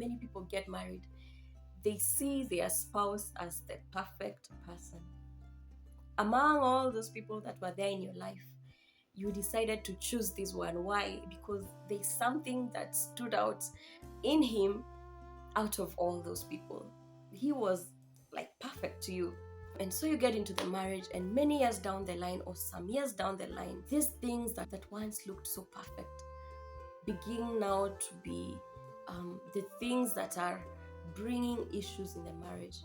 many people get married, they see their spouse as the perfect person. Among all those people that were there in your life, you decided to choose this one. Why? Because there's something that stood out in him out of all those people. He was like perfect to you. And so you get into the marriage, and many years down the line, or some years down the line, these things that once looked so perfect begin now to be the things that are bringing issues in the marriage.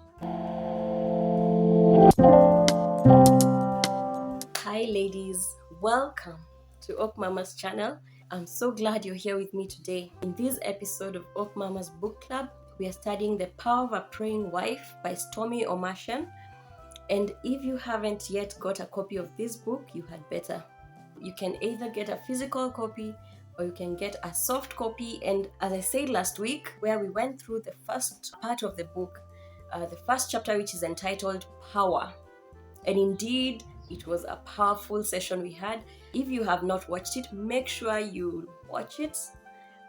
Hi ladies, welcome to Oak Mama's channel. I'm so glad you're here with me today. In this episode of Oak Mama's Book Club, we are studying The Power of a Praying Wife by Stormy Omartian. And if you haven't yet got a copy of this book, you had better. You can either get a physical copy or you can get a soft copy. And as I said last week, where we went through the first part of the book, the first chapter, which is entitled Power. And indeed, it was a powerful session we had. If you have not watched it, make sure you watch it,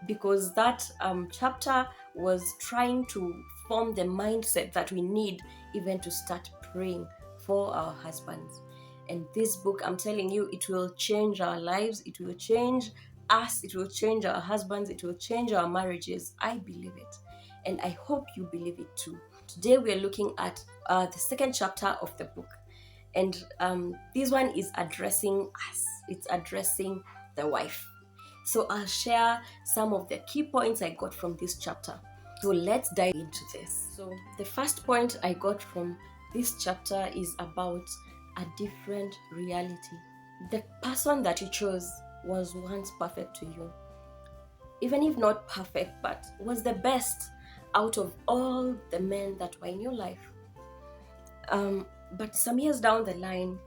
because that chapter was trying to form the mindset that we need even to start praying for our husbands. And this book, I'm telling you, it will change our lives, it will change us, it will change our husbands, it will change our marriages. I believe it, and I hope you believe it too. Today we are looking at the second chapter of the book, and this one is addressing us. It's addressing the wife. So I'll share some of the key points I got from this chapter. So let's dive into this. So the first point I got from this chapter is about a different reality. The person that you chose was once perfect to you. Even if not perfect, but was the best out of all the men that were in your life. But some years down the line,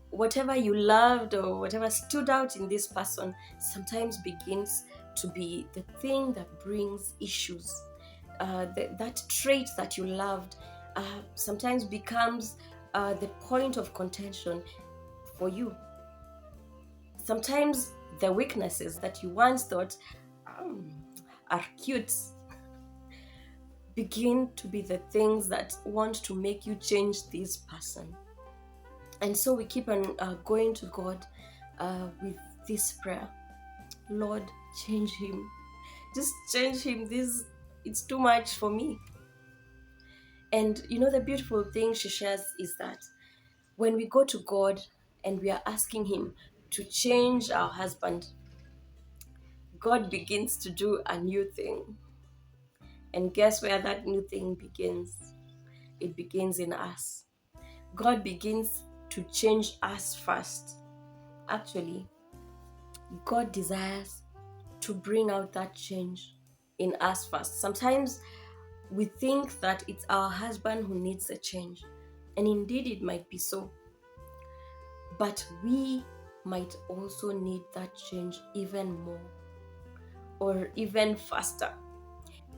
whatever you loved or whatever stood out in this person sometimes begins to be the thing that brings issues. That trait that you loved sometimes becomes the point of contention for you. Sometimes the weaknesses that you once thought are cute begin to be the things that want to make you change this person. And so we keep on going to God with this prayer. Lord, change him. Just change him. It's too much for me. And you know, the beautiful thing she shares is that when we go to God and we are asking him to change our husband, God begins to do a new thing. And guess where that new thing begins? It begins in us. God begins to change us first. Actually, God desires to bring out that change in us first. Sometimes we think that it's our husband who needs a change, and indeed it might be so. But we might also need that change even more or even faster.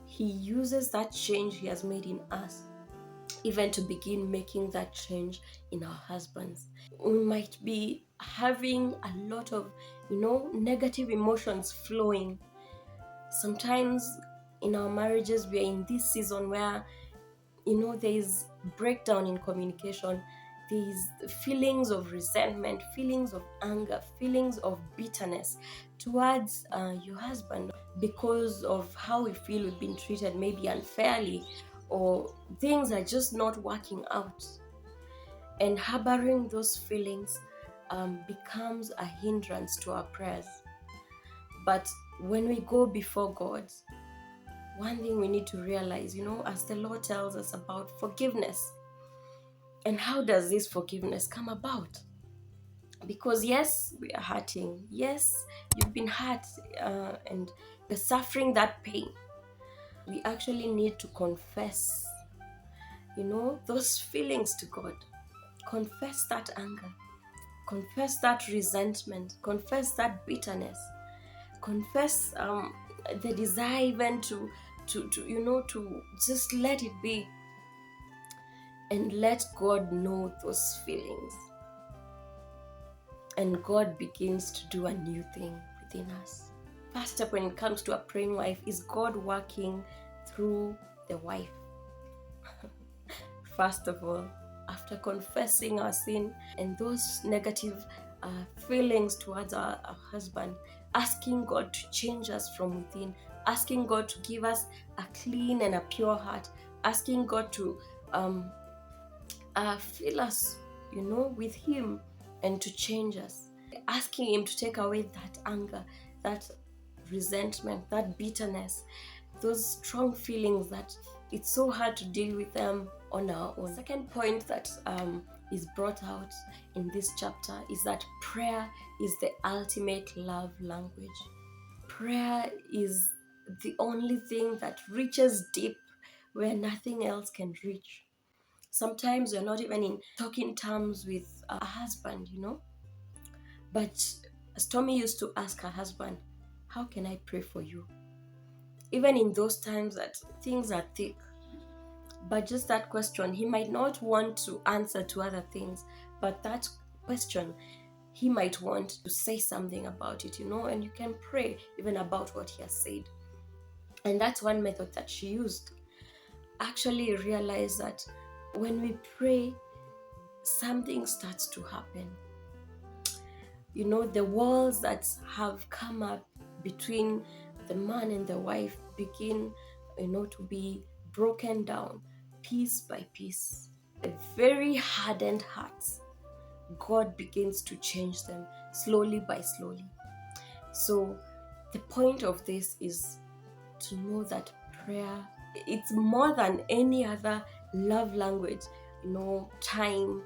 He uses that change he has made in us even to begin making that change in our husbands. We might be having a lot of, negative emotions flowing. Sometimes in our marriages, we are in this season where, there is breakdown in communication. There is feelings of resentment, feelings of anger, feelings of bitterness towards your husband because of how we feel we've been treated, maybe unfairly, or things are just not working out. And harboring those feelings becomes a hindrance to our prayers. But when we go before God, one thing we need to realize, as the Lord tells us about forgiveness. And how does this forgiveness come about? Because yes, we are hurting. Yes, you've been hurt and you're suffering that pain. We actually need to confess, those feelings to God. Confess that anger. Confess that resentment. Confess that bitterness. Confess the desire even to just let it be. And let God know those feelings. And God begins to do a new thing within us. First step when it comes to a praying wife is God working through the wife. First of all, after confessing our sin and those negative feelings towards our husband, asking God to change us from within, asking God to give us a clean and a pure heart, asking God to fill us, with Him and to change us, asking Him to take away that anger, that resentment, that bitterness, those strong feelings that it's so hard to deal with them on our own. Second point that is brought out in this chapter is that prayer is the ultimate love language. Prayer is the only thing that reaches deep where nothing else can reach. Sometimes you're not even in talking terms with a husband, but Stormy used to ask her husband, how can I pray for you? Even in those times that things are thick. But just that question, he might not want to answer to other things, but that question, he might want to say something about it, and you can pray even about what he has said. And that's one method that she used. Actually realize that when we pray, something starts to happen. The walls that have come up between the man and the wife begin, to be broken down piece by piece. The very hardened hearts, God begins to change them slowly by slowly. So the point of this is to know that prayer, it's more than any other love language, time,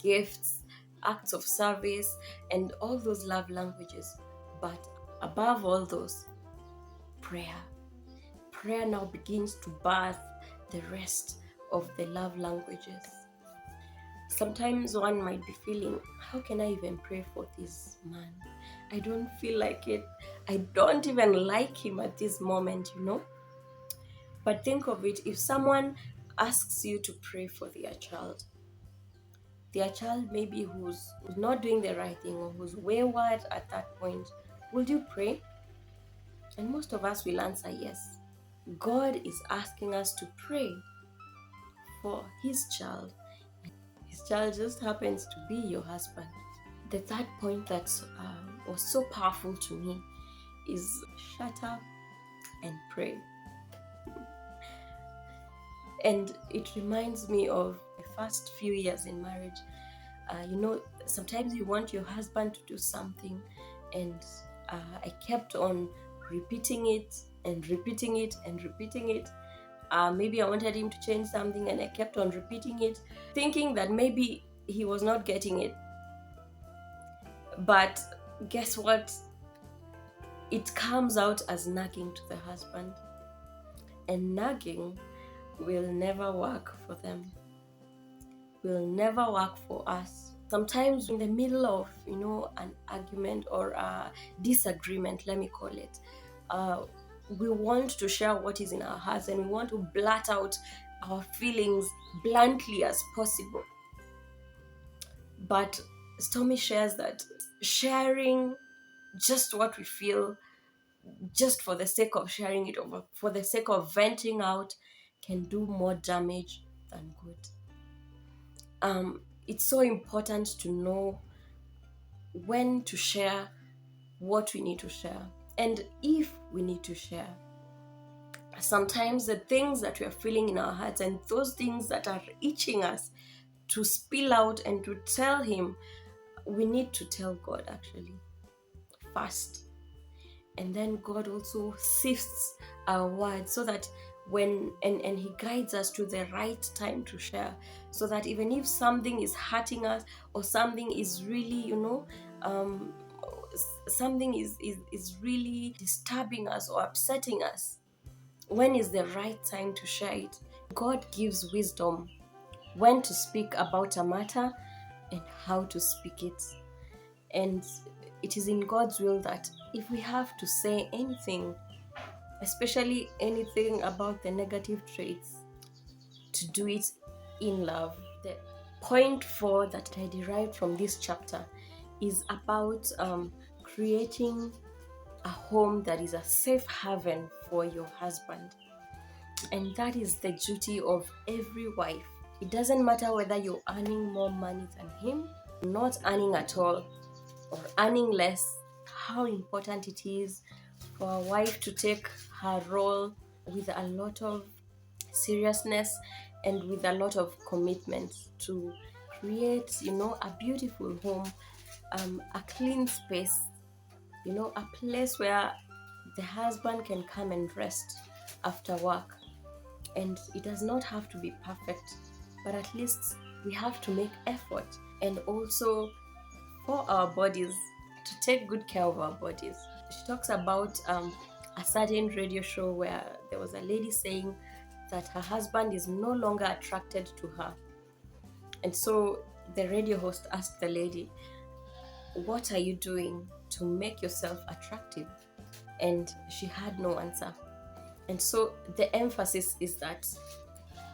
gifts, acts of service, and all those love languages. But above all those, prayer. Prayer now begins to birth the rest of the love languages. Sometimes one might be feeling, how can I even pray for this man? I don't feel like it. I don't even like him at this moment, But think of it, if someone asks you to pray for their child maybe who's not doing the right thing or who's wayward at that point, will you pray? And most of us will answer yes. God is asking us to pray for his child. His child just happens to be your husband. The third point that was so powerful to me is shut up and pray. And it reminds me of the first few years in marriage. Sometimes you want your husband to do something, and I kept on repeating it and repeating it and repeating it. Maybe I wanted him to change something, and I kept on repeating it, thinking that maybe he was not getting it. But guess what? It comes out as nagging to the husband. And nagging will never work for them, will never work for us. Sometimes in the middle of, an argument or a disagreement, let me call it, we want to share what is in our hearts and we want to blurt out our feelings bluntly as possible. But Stormy shares that sharing just what we feel, just for the sake of sharing it over, for the sake of venting out, can do more damage than good. It's so important to know when to share, what we need to share, and if we need to share. Sometimes the things that we are feeling in our hearts and those things that are itching us to spill out and to tell him, we need to tell God actually first. And then God also sifts our words so that when and he guides us to the right time to share, so that even if something is hurting us or something is really something is really disturbing us or upsetting us, when is the right time to share it? God gives wisdom when to speak about a matter and how to speak it. And it is in God's will that if we have to say anything, especially anything about the negative traits, to do it in love. The point 4 that I derived from this chapter is about creating a home that is a safe haven for your husband. And that is the duty of every wife. It doesn't matter whether you're earning more money than him, not earning at all, or earning less, how important it is for a wife to take her role with a lot of seriousness and with a lot of commitment to create, a beautiful home, a clean space, a place where the husband can come and rest after work. And it does not have to be perfect, but at least we have to make effort. And also for our bodies, to take good care of our bodies. She talks about a certain radio show where there was a lady saying that her husband is no longer attracted to her. And so the radio host asked the lady, "What are you doing to make yourself attractive?" And she had no answer. And so the emphasis is that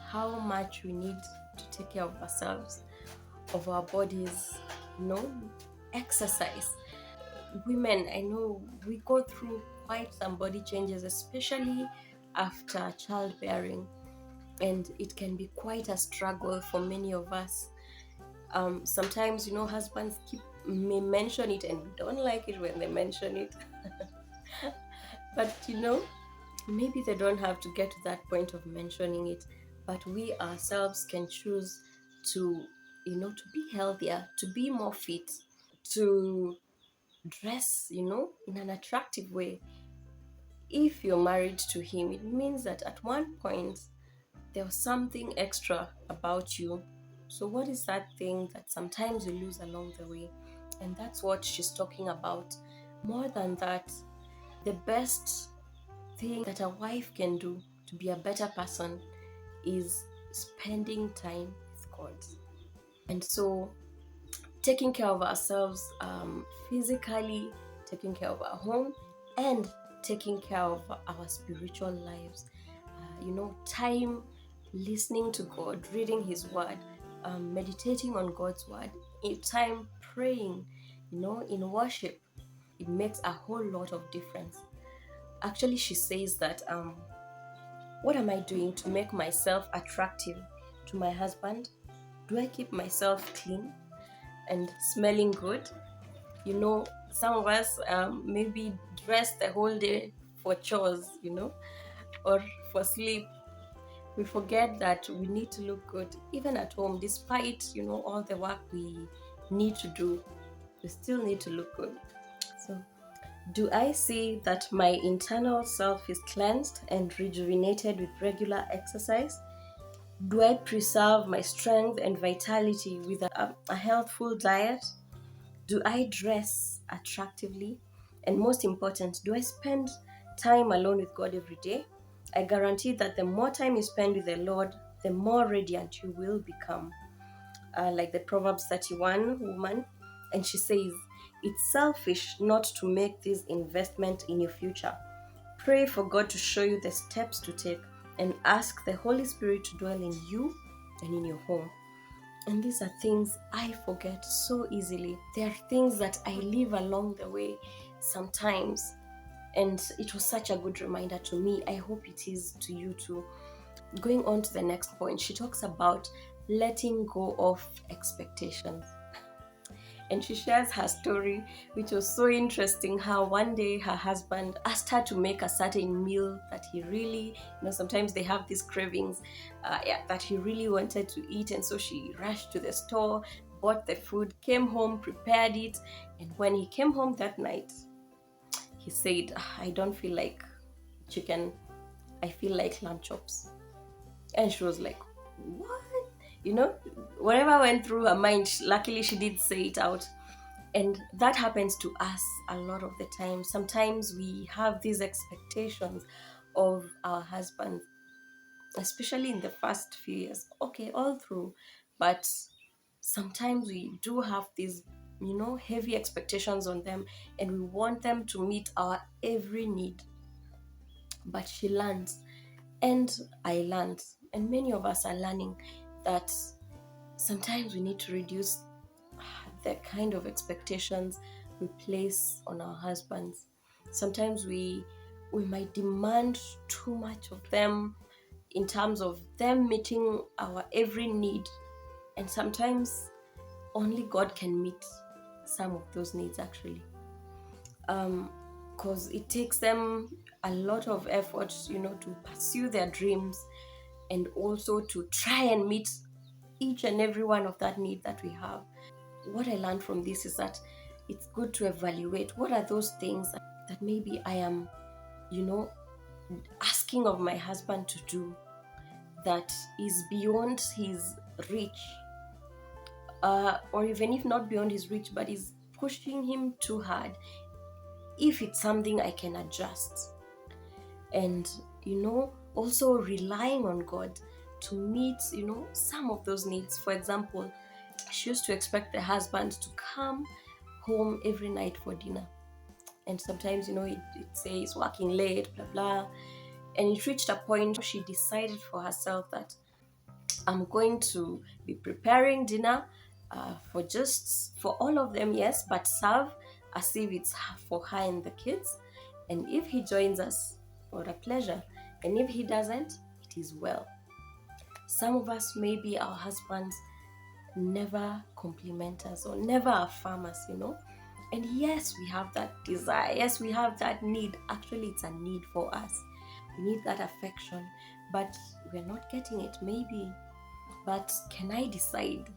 how much we need to take care of ourselves, of our bodies, exercise. Women, I know we go through quite some body changes, especially after childbearing, and it can be quite a struggle for many of us. Sometimes, husbands may mention it, and we don't like it when they mention it. But maybe they don't have to get to that point of mentioning it, but we ourselves can choose to to be healthier, to be more fit, to dress in an attractive way. If you're married to him, it means that at one point there was something extra about you. So what is that thing that sometimes you lose along the way? And that's what she's talking about. More than that, the best thing that a wife can do to be a better person is spending time with God. And so, taking care of ourselves physically, taking care of our home, and taking care of our spiritual lives. Time listening to God, reading His Word, meditating on God's Word, time praying, in worship. It makes a whole lot of difference. Actually, she says that what am I doing to make myself attractive to my husband? Do I keep myself clean and smelling good? Some of us maybe dress the whole day for chores, or for sleep. We forget that we need to look good even at home, despite all the work we need to do. We still need to look good. So, do I see that my internal self is cleansed and rejuvenated with regular exercise? Do I preserve my strength and vitality with a healthful diet? Do I dress attractively? And most important, do I spend time alone with God every day? I guarantee that the more time you spend with the Lord, the more radiant you will become. Like the Proverbs 31 woman, and she says, "It's selfish not to make this investment in your future. Pray for God to show you the steps to take and ask the Holy Spirit to dwell in you and in your home." And these are things I forget so easily. There are things that I leave along the way sometimes. And it was such a good reminder to me. I hope it is to you too. Going on to the next point, she talks about letting go of expectations. And she shares her story, which was so interesting, how one day her husband asked her to make a certain meal that he really, sometimes they have these cravings, that he really wanted to eat. And so she rushed to the store, bought the food, came home, prepared it. And when he came home that night, he said, "I don't feel like chicken, I feel like lamb chops." And she was like, "What?" Whatever went through her mind, luckily she did say it out. And that happens to us a lot of the time. Sometimes we have these expectations of our husbands, especially in the first few years. Okay, all through. But sometimes we do have these, heavy expectations on them, and we want them to meet our every need. But she learns, and I learned, and many of us are learning that sometimes we need to reduce the kind of expectations we place on our husbands. Sometimes we might demand too much of them, in terms of them meeting our every need. And sometimes only God can meet some of those needs, actually, because it takes them a lot of effort, to pursue their dreams, and also to try and meet each and every one of that need that we have. What I learned from this is that it's good to evaluate what are those things that maybe I am, asking of my husband to do, that is beyond his reach, or even if not beyond his reach, but is pushing him too hard. If it's something I can adjust, and also relying on God to meet some of those needs. For example, she used to expect the husband to come home every night for dinner, and sometimes it says working late, blah blah. And it reached a point where she decided for herself that I'm going to be preparing dinner for all of them, yes, but serve as if it's for her and the kids. And if he joins us, what a pleasure. And if he doesn't, it is well. Some of us, maybe our husbands never compliment us or never affirm us, And yes, we have that desire. Yes, we have that need. Actually, it's a need for us. We need that affection, but we're not getting it, maybe. But can I decide?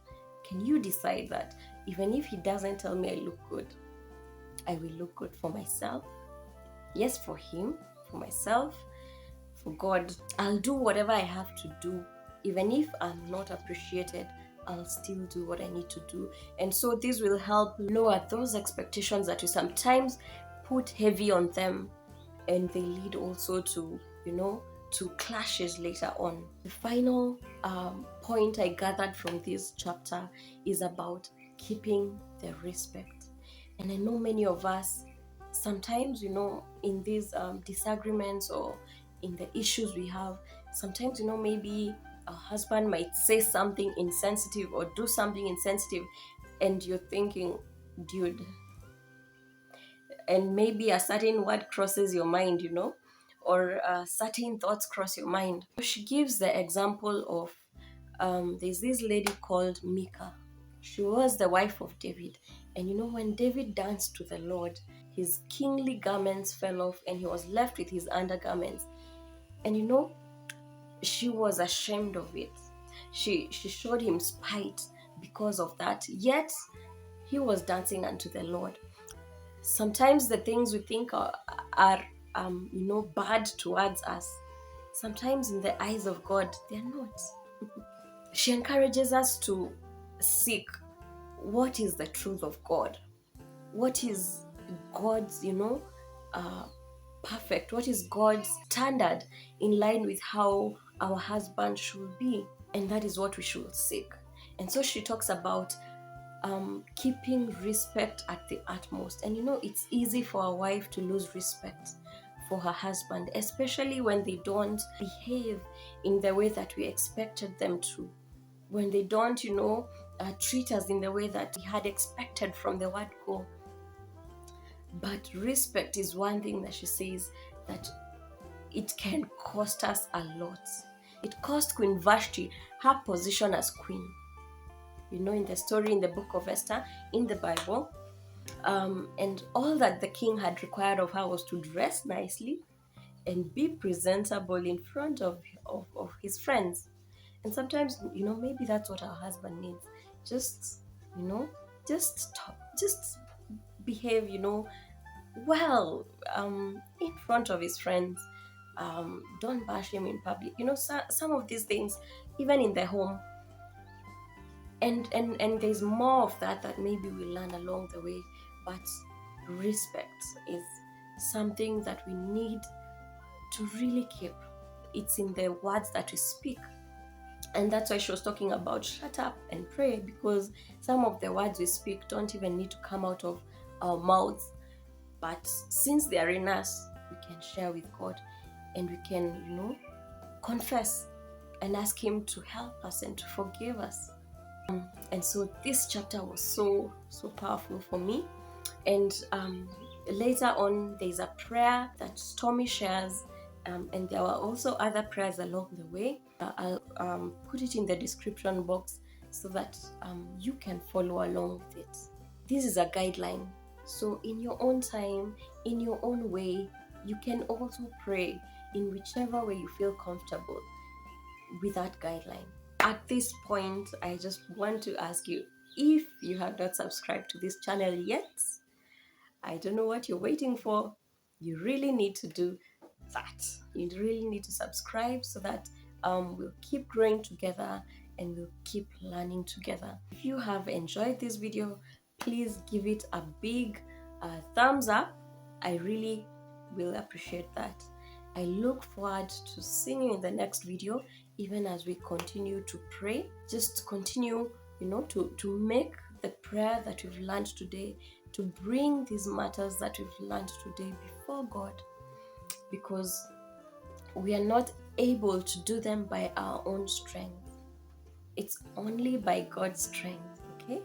Can you decide that even if he doesn't tell me I look good, I will look good for myself? Yes, for him, for myself, for God. I'll do whatever I have to do. Even if I'm not appreciated, I'll still do what I need to do. And so this will help lower those expectations that we sometimes put heavy on them, and they lead also to, to clashes later on. The final point I gathered from this chapter is about keeping the respect. And I know many of us, sometimes, in these disagreements or in the issues we have, sometimes, maybe a husband might say something insensitive or do something insensitive, and you're thinking, dude, and maybe a certain word crosses your mind, or certain thoughts cross your mind. She gives the example of there's this lady called Mika. She was the wife of David. And when David danced to the Lord, his kingly garments fell off and he was left with his undergarments. And she was ashamed of it. She showed him spite because of that. Yet he was dancing unto the Lord. Sometimes the things we think are bad towards us, sometimes in the eyes of God, they're not. She encourages us to seek what is the truth of God, what is God's, perfect, what is God's standard in line with how our husband should be, and that is what we should seek. And so she talks about keeping respect at the utmost. And it's easy for a wife to lose respect for her husband, especially when they don't behave in the way that we expected them to, when they don't treat us in the way that we had expected from the word go. But respect is one thing that she says that it can cost us a lot. It cost Queen Vashti her position as queen. In the story in the book of Esther in the Bible, and all that the king had required of her was to dress nicely and be presentable in front of his friends. And sometimes, maybe that's what our husband needs. Just, just behave, well, in front of his friends. Don't bash him in public. Some of these things, even in the home. And there's more of that maybe we learn along the way. But respect is something that we need to really keep. It's in the words that we speak. And that's why she was talking about shut up and pray, because some of the words we speak don't even need to come out of our mouths. But since they are in us, we can share with God, and we can, confess and ask Him to help us and to forgive us. And so this chapter was so powerful for me. And later on, there's a prayer that Tommy shares And there are also other prayers along the way. I'll put it in the description box so that you can follow along with it. This is a guideline. So, in your own time, in your own way, you can also pray in whichever way you feel comfortable with that guideline. At this point, I just want to ask you, if you have not subscribed to this channel yet, I don't know what you're waiting for. You really need to do that. You really need to subscribe so that we'll keep growing together and we'll keep learning together. If you have enjoyed this video, please give it a big thumbs up. I really will appreciate that. I look forward to seeing you in the next video, even as we continue to pray. Just continue, to make the prayer that we've learned today, to bring these matters that we've learned today before God, because we are not able to do them by our own strength. It's only by God's strength, okay?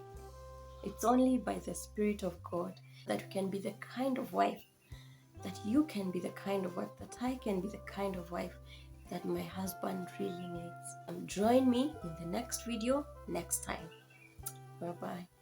It's only by the Spirit of God that we can be the kind of wife, that you can be the kind of wife, that I can be the kind of wife that my husband really needs. Join me in the next video next time. Bye-bye.